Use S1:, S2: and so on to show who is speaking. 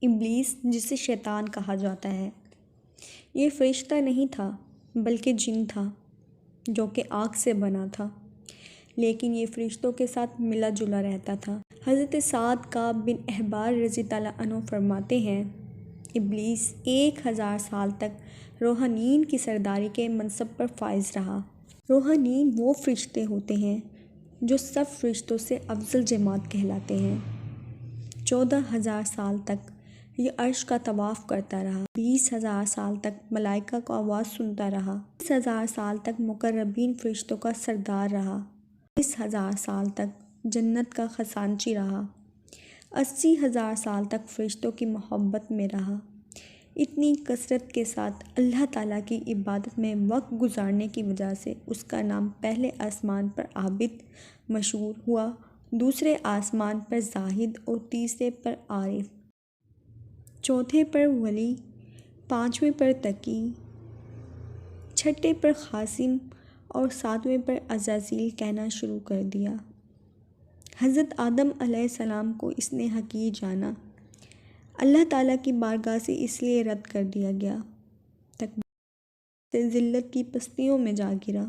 S1: ابلیس، جسے شیطان کہا جاتا ہے، یہ فرشتہ نہیں تھا بلکہ جن تھا جو کہ آگ سے بنا تھا، لیکن یہ فرشتوں کے ساتھ ملا جلا رہتا تھا۔ حضرت سعد کعب بن احبار رضی اللہ عنہ فرماتے ہیں، ابلیس 1000 سال تک روحانیین کی سرداری کے منصب پر فائز رہا۔ روحانیین وہ فرشتے ہوتے ہیں جو سب فرشتوں سے افضل جماعت کہلاتے ہیں۔ 14,000 سال تک یہ عرش کا طواف کرتا رہا۔ 20,000 سال تک ملائکہ کو آواز سنتا رہا۔ 20,000 سال تک مقربین فرشتوں کا سردار رہا۔ 20,000 سال تک جنت کا خزانچی رہا۔ 80,000 سال تک فرشتوں کی محبت میں رہا۔ اتنی کثرت کے ساتھ اللہ تعالیٰ کی عبادت میں وقت گزارنے کی وجہ سے اس کا نام پہلے آسمان پر عابد مشہور ہوا، دوسرے آسمان پر زاہد اور تیسرے پر عارف، چوتھے پر ولی، پانچویں پر تقی، چھٹے پر خاصم اور ساتویں پر عزازیل کہنا شروع کر دیا۔ حضرت آدم علیہ السلام کو اس نے حقیر جانا، اللہ تعالیٰ کی بارگاہ سے اس لیے رد کر دیا گیا، تکبر سے ذلت کی پستیوں میں جا گرا۔